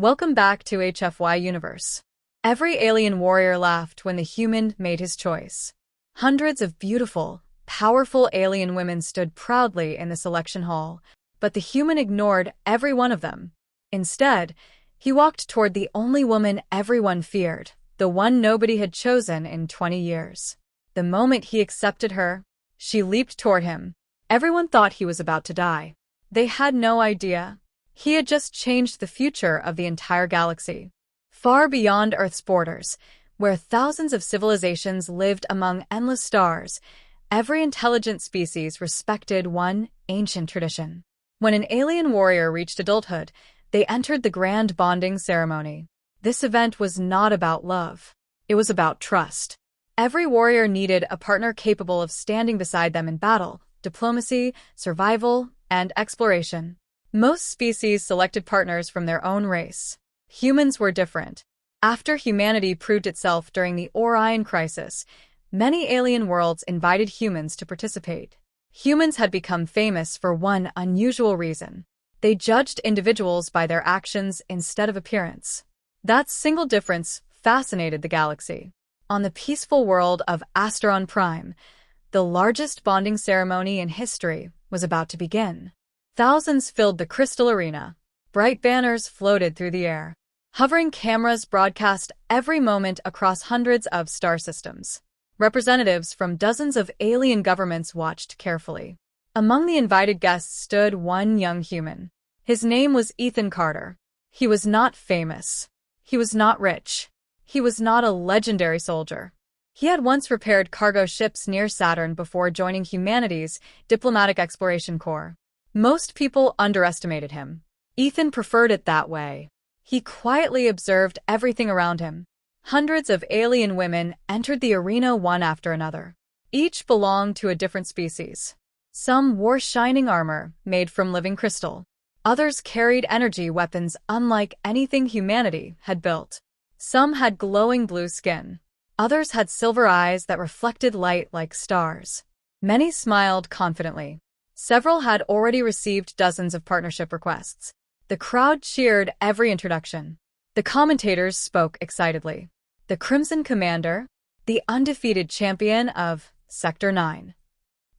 Welcome back to HFY Universe. Every alien warrior laughed when the human made his choice. Hundreds of beautiful, powerful alien women stood proudly in the selection hall, but the human ignored every one of them. Instead, he walked toward the only woman everyone feared, the one nobody had chosen in 20 years. The moment he accepted her, she leaped toward him. Everyone thought he was about to die. They had no idea. He had just changed the future of the entire galaxy. Far beyond Earth's borders, where thousands of civilizations lived among endless stars, every intelligent species respected one ancient tradition. When an alien warrior reached adulthood, they entered the grand bonding ceremony. This event was not about love. It was about trust. Every warrior needed a partner capable of standing beside them in battle, diplomacy, survival, and exploration. Most species selected partners from their own race. Humans were different. After humanity proved itself during the Orion Crisis, many alien worlds invited humans to participate. Humans had become famous for one unusual reason. They judged individuals by their actions instead of appearance. That single difference fascinated the galaxy. On the peaceful world of Asteron Prime, the largest bonding ceremony in history was about to begin. Thousands filled the crystal arena. Bright banners floated through the air. Hovering cameras broadcast every moment across hundreds of star systems. Representatives from dozens of alien governments watched carefully. Among the invited guests stood one young human. His name was Ethan Carter. He was not famous. He was not rich. He was not a legendary soldier. He had once repaired cargo ships near Saturn before joining humanity's diplomatic exploration corps. Most people underestimated him. Ethan preferred it that way. He quietly observed everything around him. Hundreds of alien women entered the arena one after another. Each belonged to a different species. Some wore shining armor made from living crystal. Others carried energy weapons unlike anything humanity had built. Some had glowing blue skin. Others had silver eyes that reflected light like stars. Many smiled confidently. Several had already received dozens of partnership requests. The crowd cheered every introduction. The commentators spoke excitedly. The Crimson Commander, the undefeated champion of Sector 9.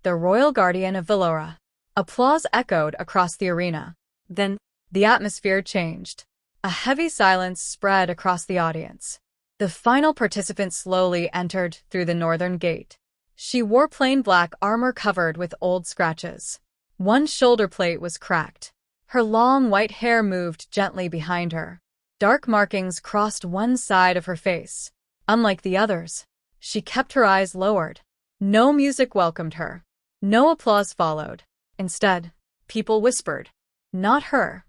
The Royal Guardian of Velora. Applause echoed across the arena. Then, the atmosphere changed. A heavy silence spread across the audience. The final participant slowly entered through the northern gate. She wore plain black armor covered with old scratches. One shoulder plate was cracked. Her long white hair moved gently behind her. Dark markings crossed one side of her face. Unlike the others, she kept her eyes lowered. No music welcomed her. No applause followed. Instead, people whispered, "Not her."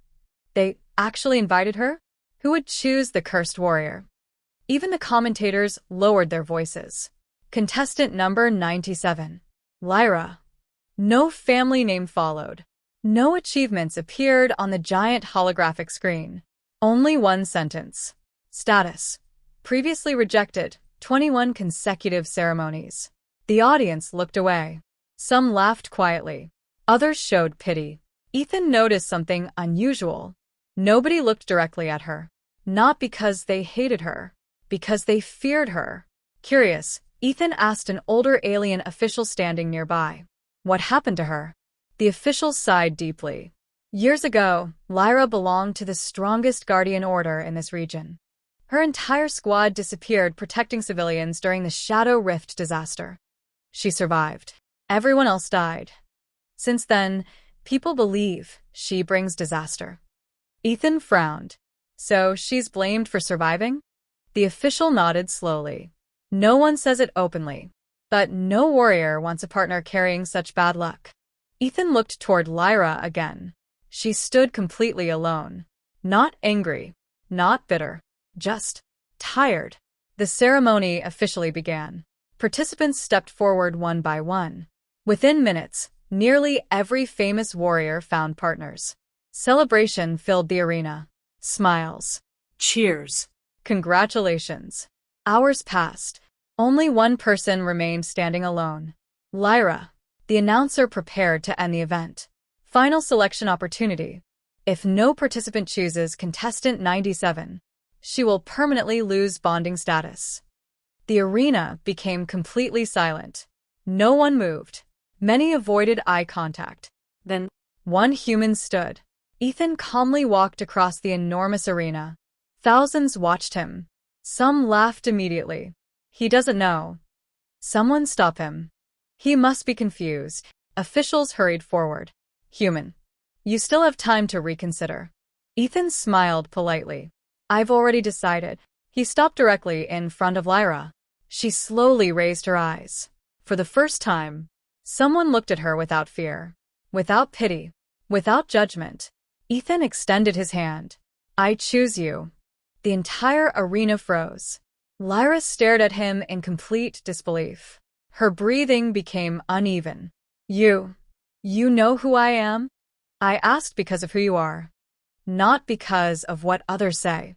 They actually invited her? Who would choose the cursed warrior? Even the commentators lowered their voices. Contestant number 97. Lyra. No family name followed. No achievements appeared on the giant holographic screen. Only one sentence. Status. Previously rejected, 21 consecutive ceremonies. The audience looked away. Some laughed quietly. Others showed pity. Ethan noticed something unusual. Nobody looked directly at her. Not because they hated her. Because they feared her. Curious, Ethan asked an older alien official standing nearby. What happened to her? The official sighed deeply. Years ago, Lyra belonged to the strongest Guardian Order in this region. Her entire squad disappeared protecting civilians during the Shadow Rift disaster. She survived. Everyone else died. Since then, people believe she brings disaster. Ethan frowned. So she's blamed for surviving? The official nodded slowly. No one says it openly, but no warrior wants a partner carrying such bad luck. Ethan looked toward Lyra again. She stood completely alone. Not angry, not bitter, just tired. The ceremony officially began. Participants stepped forward one by one. Within minutes, nearly every famous warrior found partners. Celebration filled the arena. Smiles. Cheers. Congratulations. Hours passed. Only one person remained standing alone. Lyra. The announcer prepared to end the event. Final selection opportunity. If no participant chooses contestant 97, she will permanently lose bonding status. The arena became completely silent. No one moved. Many avoided eye contact. Then, one human stood. Ethan calmly walked across the enormous arena. Thousands watched him. Some laughed immediately. He doesn't know. Someone stop him. He must be confused. Officials hurried forward. Human. You still have time to reconsider. Ethan smiled politely. I've already decided. He stopped directly in front of Lyra. She slowly raised her eyes. For the first time, someone looked at her without fear, without pity, without judgment. Ethan extended his hand. I choose you. The entire arena froze. Lyra stared at him in complete disbelief. Her breathing became uneven. You know who I am? I asked because of who you are, not because of what others say.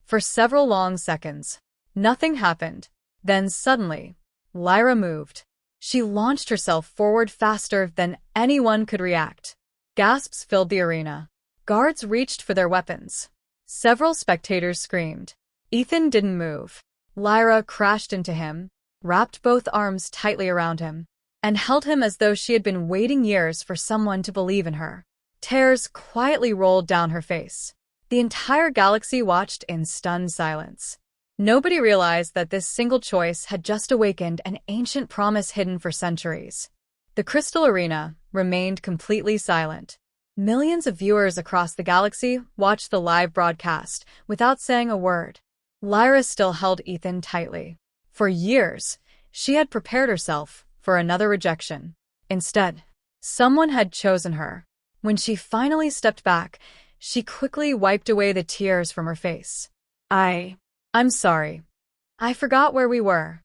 For several long seconds, nothing happened. Then suddenly, Lyra moved. She launched herself forward faster than anyone could react. Gasps filled the arena. Guards reached for their weapons. Several spectators screamed. Ethan didn't move. Lyra crashed into him, wrapped both arms tightly around him, and held him as though she had been waiting years for someone to believe in her. Tears quietly rolled down her face. The entire galaxy watched in stunned silence. Nobody realized that this single choice had just awakened an ancient promise hidden for centuries. The crystal arena remained completely silent. Millions of viewers across the galaxy watched the live broadcast without saying a word. Lyra still held Ethan tightly. For years, she had prepared herself for another rejection. Instead, someone had chosen her. When she finally stepped back, she quickly wiped away the tears from her face. I'm sorry. I forgot where we were.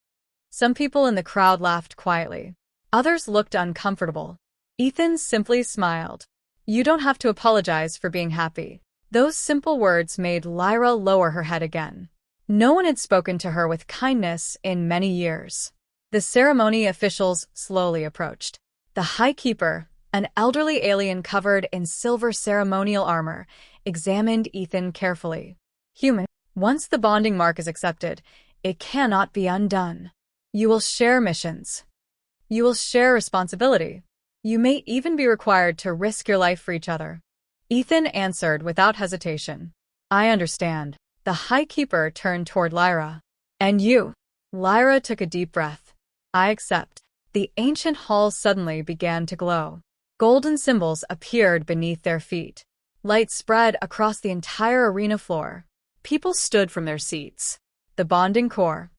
Some people in the crowd laughed quietly. Others looked uncomfortable. Ethan simply smiled. You don't have to apologize for being happy. Those simple words made Lyra lower her head again. No one had spoken to her with kindness in many years. The ceremony officials slowly approached. The High Keeper, an elderly alien covered in silver ceremonial armor, examined Ethan carefully. Human. Once the bonding mark is accepted, it cannot be undone. You will share missions. You will share responsibility. You may even be required to risk your life for each other. Ethan answered without hesitation. I understand. The High Keeper turned toward Lyra. And you? Lyra took a deep breath. I accept. The ancient hall suddenly began to glow. Golden symbols appeared beneath their feet. Light spread across the entire arena floor. People stood from their seats. The bonding core.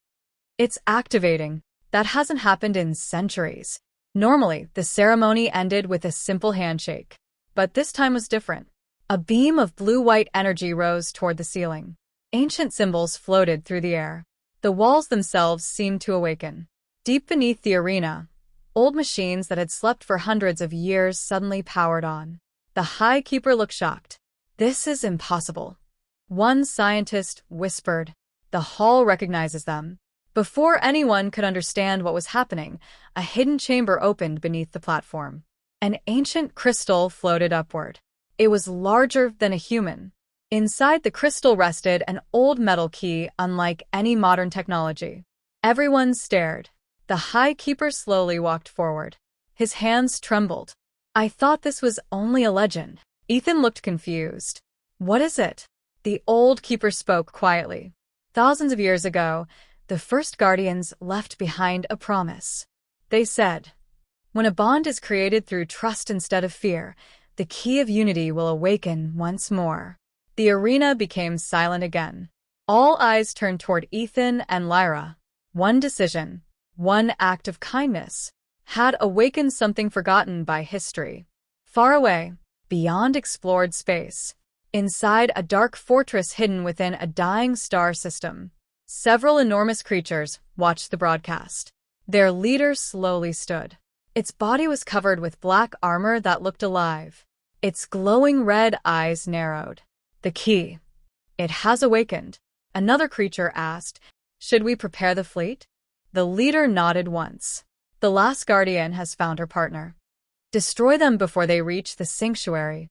It's activating. That hasn't happened in centuries. Normally, the ceremony ended with a simple handshake. But this time was different. A beam of blue-white energy rose toward the ceiling. Ancient symbols floated through the air. The walls themselves seemed to awaken. Deep beneath the arena, old machines that had slept for hundreds of years suddenly powered on. The High Keeper looked shocked. This is impossible. One scientist whispered. The hall recognizes them. Before anyone could understand what was happening, a hidden chamber opened beneath the platform. An ancient crystal floated upward. It was larger than a human. Inside the crystal rested an old metal key unlike any modern technology. Everyone stared. The High Keeper slowly walked forward. His hands trembled. I thought this was only a legend. Ethan looked confused. What is it? The old keeper spoke quietly. Thousands of years ago, the first guardians left behind a promise. They said, when a bond is created through trust instead of fear, the key of unity will awaken once more. The arena became silent again. All eyes turned toward Ethan and Lyra. One decision, one act of kindness, had awakened something forgotten by history. Far away, beyond explored space, inside a dark fortress hidden within a dying star system, several enormous creatures watched the broadcast. Their leader slowly stood. Its body was covered with black armor that looked alive. Its glowing red eyes narrowed. The key. It has awakened. Another creature asked, should we prepare the fleet? The leader nodded once. The last guardian has found her partner. Destroy them before they reach the sanctuary.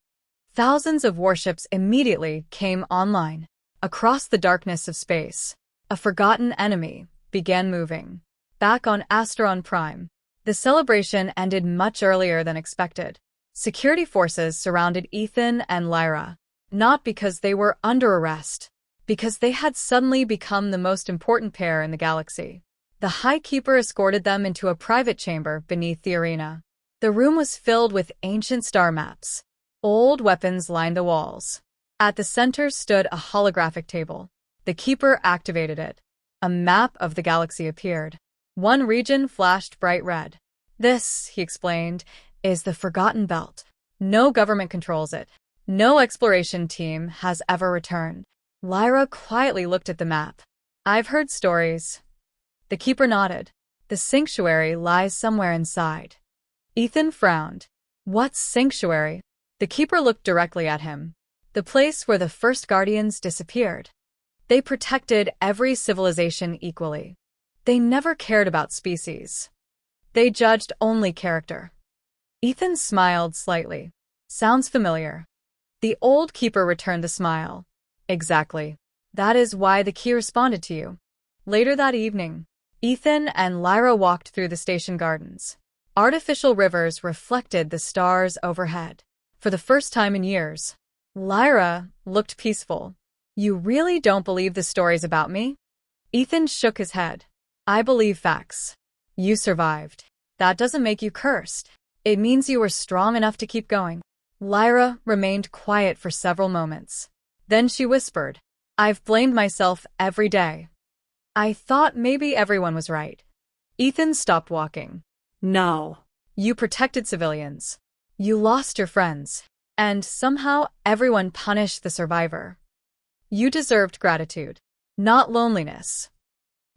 Thousands of warships immediately came online. Across the darkness of space, a forgotten enemy began moving. Back on Asteron Prime, the celebration ended much earlier than expected. Security forces surrounded Ethan and Lyra, not because they were under arrest, because they had suddenly become the most important pair in the galaxy. The High Keeper escorted them into a private chamber beneath the arena. The room was filled with ancient star maps. Old weapons lined the walls. At the center stood a holographic table. The Keeper activated it. A map of the galaxy appeared. One region flashed bright red. This, he explained, is the Forgotten Belt. No government controls it. No exploration team has ever returned. Lyra quietly looked at the map. I've heard stories. The Keeper nodded. The sanctuary lies somewhere inside. Ethan frowned. What's sanctuary? The Keeper looked directly at him. The place where the first Guardians disappeared. They protected every civilization equally. They never cared about species. They judged only character. Ethan smiled slightly. Sounds familiar. The old Keeper returned the smile. Exactly. That is why the key responded to you. Later that evening, Ethan and Lyra walked through the station gardens. Artificial rivers reflected the stars overhead. For the first time in years, Lyra looked peaceful. You really don't believe the stories about me? Ethan shook his head. I believe facts. You survived. That doesn't make you cursed. It means you were strong enough to keep going. Lyra remained quiet for several moments. Then she whispered, I've blamed myself every day. I thought maybe everyone was right. Ethan stopped walking. No. You protected civilians. You lost your friends. And somehow everyone punished the survivor. You deserved gratitude, not loneliness.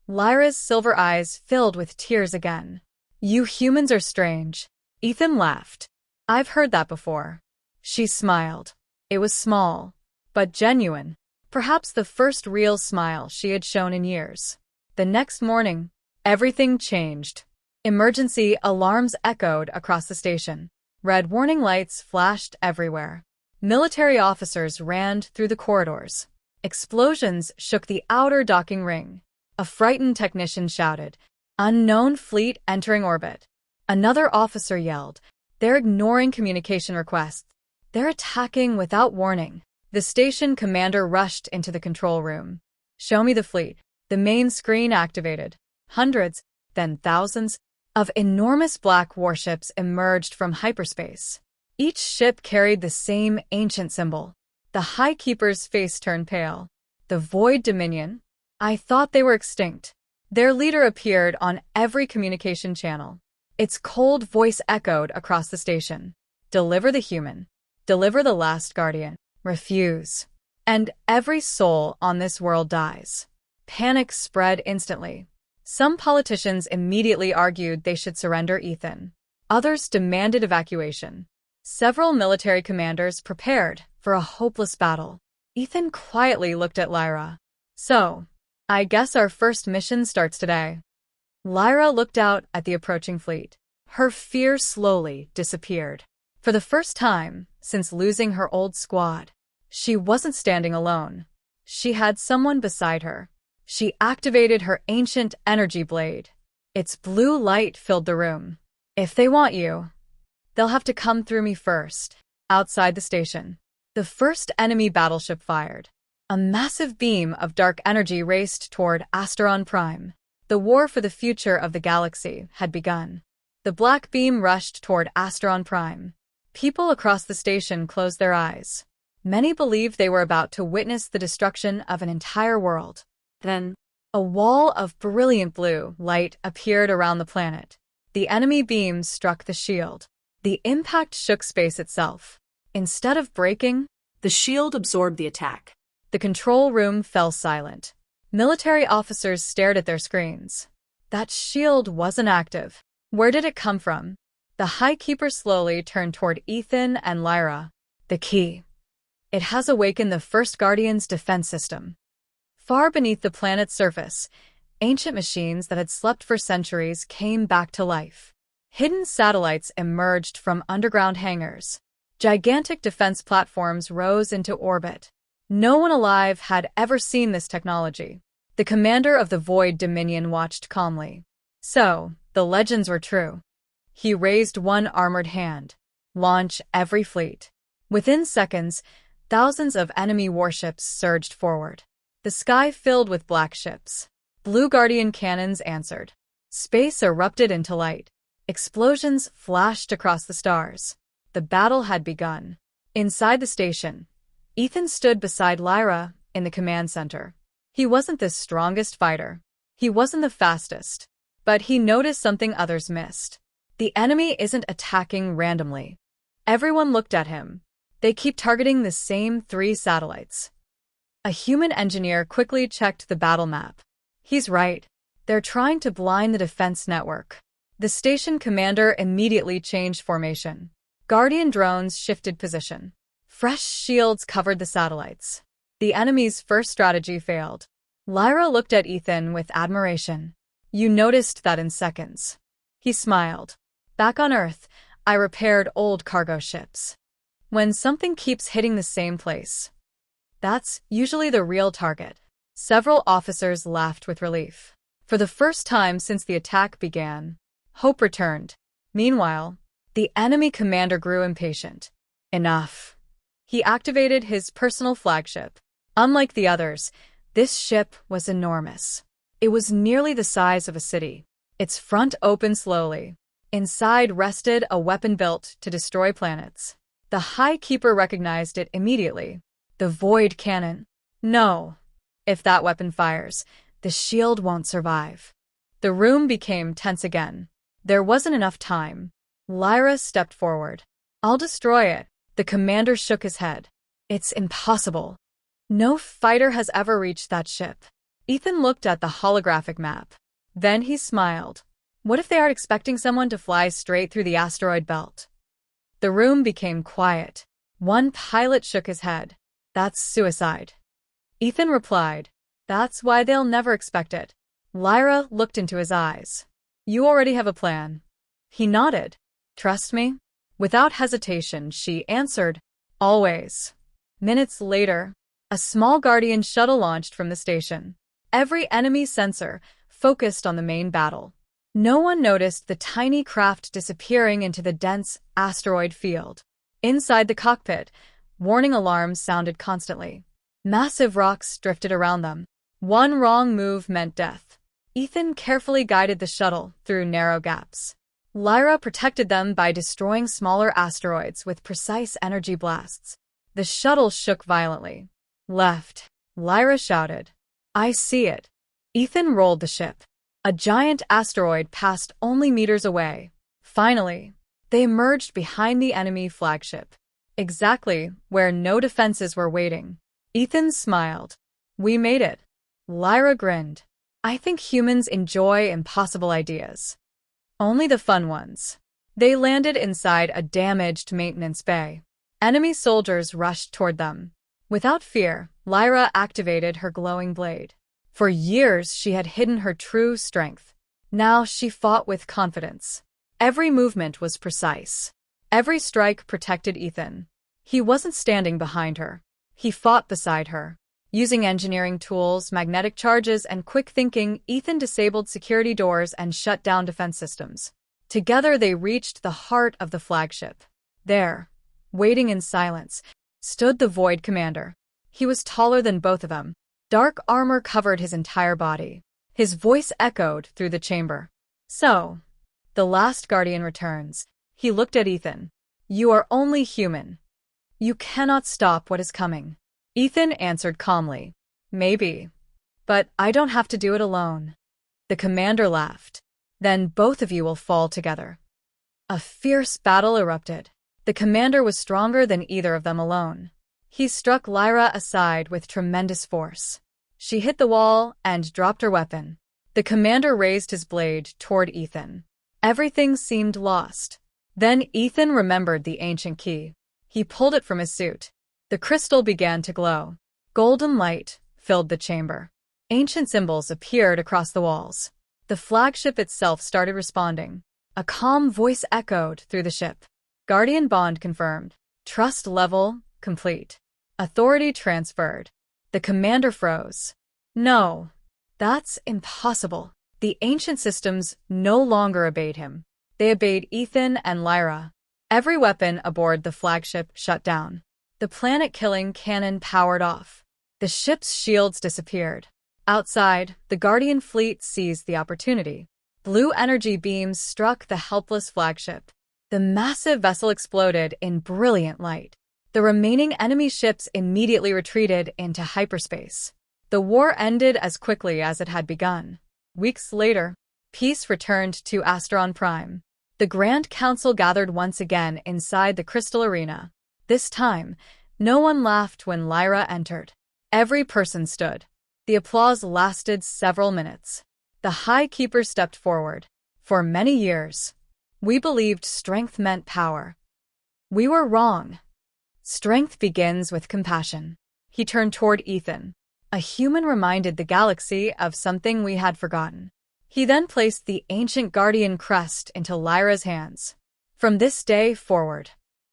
Lyra's silver eyes filled with tears again. You humans are strange. Ethan laughed. I've heard that before. She smiled. It was small, but genuine. Perhaps the first real smile she had shown in years. The next morning, everything changed. Emergency alarms echoed across the station. Red warning lights flashed everywhere. Military officers ran through the corridors. Explosions shook the outer docking ring. A frightened technician shouted, Unknown fleet entering orbit. Another officer yelled, They're ignoring communication requests. They're attacking without warning. The station commander rushed into the control room. Show me the fleet. The main screen activated. Hundreds, then thousands, of enormous black warships emerged from hyperspace. Each ship carried the same ancient symbol. The High Keeper's face turned pale. The Void Dominion? I thought they were extinct. Their leader appeared on every communication channel. Its cold voice echoed across the station. Deliver the human. Deliver the last guardian. Refuse. And every soul on this world dies. Panic spread instantly. Some politicians immediately argued they should surrender Ethan. Others demanded evacuation. Several military commanders prepared for a hopeless battle. Ethan quietly looked at Lyra. So, I guess our first mission starts today. Lyra looked out at the approaching fleet. Her fear slowly disappeared. For the first time since losing her old squad, she wasn't standing alone. She had someone beside her. She activated her ancient energy blade. Its blue light filled the room. If they want you, they'll have to come through me first. Outside the station, the first enemy battleship fired. A massive beam of dark energy raced toward Asteron Prime. The war for the future of the galaxy had begun. The black beam rushed toward Asteron Prime. People across the station closed their eyes. Many believed they were about to witness the destruction of an entire world. Then, a wall of brilliant blue light appeared around the planet. The enemy beam struck the shield. The impact shook space itself. Instead of breaking, the shield absorbed the attack. The control room fell silent. Military officers stared at their screens. That shield wasn't active. Where did it come from? The High Keeper slowly turned toward Ethan and Lyra. The key. It has awakened the first Guardian's defense system. Far beneath the planet's surface, ancient machines that had slept for centuries came back to life. Hidden satellites emerged from underground hangars. Gigantic defense platforms rose into orbit. No one alive had ever seen this technology. The commander of the Void Dominion watched calmly. So, the legends were true. He raised one armored hand. Launch every fleet. Within seconds, thousands of enemy warships surged forward. The sky filled with black ships. Blue Guardian cannons answered. Space erupted into light. Explosions flashed across the stars. The battle had begun. Inside the station, Ethan stood beside Lyra in the command center. He wasn't the strongest fighter. He wasn't the fastest. But he noticed something others missed. The enemy isn't attacking randomly. Everyone looked at him. They keep targeting the same 3 satellites. A human engineer quickly checked the battle map. He's right. They're trying to blind the defense network. The station commander immediately changed formation. Guardian drones shifted position. Fresh shields covered the satellites. The enemy's first strategy failed. Lyra looked at Ethan with admiration. You noticed that in seconds. He smiled. Back on Earth, I repaired old cargo ships. When something keeps hitting the same place, that's usually the real target. Several officers laughed with relief. For the first time since the attack began, hope returned. Meanwhile, the enemy commander grew impatient. Enough. He activated his personal flagship. Unlike the others, this ship was enormous. It was nearly the size of a city. Its front opened slowly. Inside rested a weapon built to destroy planets. The High Keeper recognized it immediately. The Void Cannon. No. If that weapon fires, the shield won't survive. The room became tense again. There wasn't enough time. Lyra stepped forward. I'll destroy it. The commander shook his head. It's impossible. No fighter has ever reached that ship. Ethan looked at the holographic map. Then he smiled. What if they are expecting someone to fly straight through the asteroid belt? The room became quiet. One pilot shook his head. That's suicide. Ethan replied. That's why they'll never expect it. Lyra looked into his eyes. You already have a plan. He nodded. Trust me? Without hesitation, she answered. Always. Minutes later, a small Guardian shuttle launched from the station. Every enemy sensor focused on the main battle. No one noticed the tiny craft disappearing into the dense asteroid field. Inside the cockpit, warning alarms sounded constantly. Massive rocks drifted around them. One wrong move meant death. Ethan carefully guided the shuttle through narrow gaps. Lyra protected them by destroying smaller asteroids with precise energy blasts. The shuttle shook violently. Left. Lyra shouted. I see it. Ethan rolled the ship. A giant asteroid passed only meters away. Finally, they emerged behind the enemy flagship. Exactly where no defenses were waiting. Ethan smiled. We made it. Lyra grinned. I think humans enjoy impossible ideas. Only the fun ones. They landed inside a damaged maintenance bay. Enemy soldiers rushed toward them. Without fear, Lyra activated her glowing blade. For years, she had hidden her true strength. Now she fought with confidence. Every movement was precise. Every strike protected Ethan. He wasn't standing behind her. He fought beside her. Using engineering tools, magnetic charges, and quick thinking, Ethan disabled security doors and shut down defense systems. Together, they reached the heart of the flagship. There, waiting in silence, stood the Void Commander. He was taller than both of them. Dark armor covered his entire body. His voice echoed through the chamber. So, the last Guardian returns. He looked at Ethan. You are only human. You cannot stop what is coming. Ethan answered calmly. Maybe. But I don't have to do it alone. The commander laughed. Then both of you will fall together. A fierce battle erupted. The commander was stronger than either of them alone. He struck Lyra aside with tremendous force. She hit the wall and dropped her weapon. The commander raised his blade toward Ethan. Everything seemed lost. Then Ethan remembered the ancient key. He pulled it from his suit. The crystal began to glow. Golden light filled the chamber. Ancient symbols appeared across the walls. The flagship itself started responding. A calm voice echoed through the ship. Guardian bond confirmed. Trust level complete. Authority transferred. The commander froze. No, that's impossible. The ancient systems no longer obeyed him. They obeyed Ethan and Lyra. Every weapon aboard the flagship shut down. The planet-killing cannon powered off. The ship's shields disappeared. Outside, the Guardian fleet seized the opportunity. Blue energy beams struck the helpless flagship. The massive vessel exploded in brilliant light. The remaining enemy ships immediately retreated into hyperspace. The war ended as quickly as it had begun. Weeks later, peace returned to Asteron Prime. The Grand Council gathered once again inside the Crystal Arena. This time, no one laughed when Lyra entered. Every person stood. The applause lasted several minutes. The High Keeper stepped forward. For many years, we believed strength meant power. We were wrong. Strength begins with compassion. He turned toward Ethan. A human reminded the galaxy of something we had forgotten. He then placed the ancient Guardian crest into Lyra's hands. From this day forward,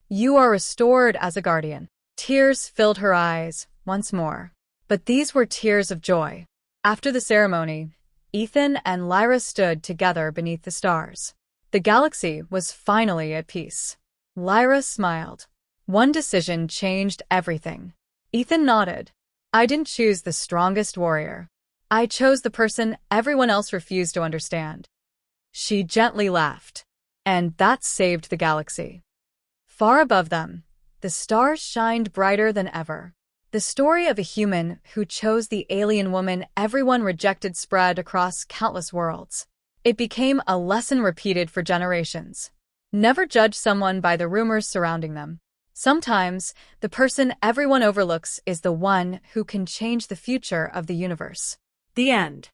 you are restored as a Guardian. Tears filled her eyes once more. But these were tears of joy. After the ceremony, Ethan and Lyra stood together beneath the stars. The galaxy was finally at peace. Lyra smiled. One decision changed everything. Ethan nodded. I didn't choose the strongest warrior. I chose the person everyone else refused to understand. She gently laughed. And that saved the galaxy. Far above them, the stars shined brighter than ever. The story of a human who chose the alien woman everyone rejected spread across countless worlds. It became a lesson repeated for generations. Never judge someone by the rumors surrounding them. Sometimes, the person everyone overlooks is the one who can change the future of the universe. The end.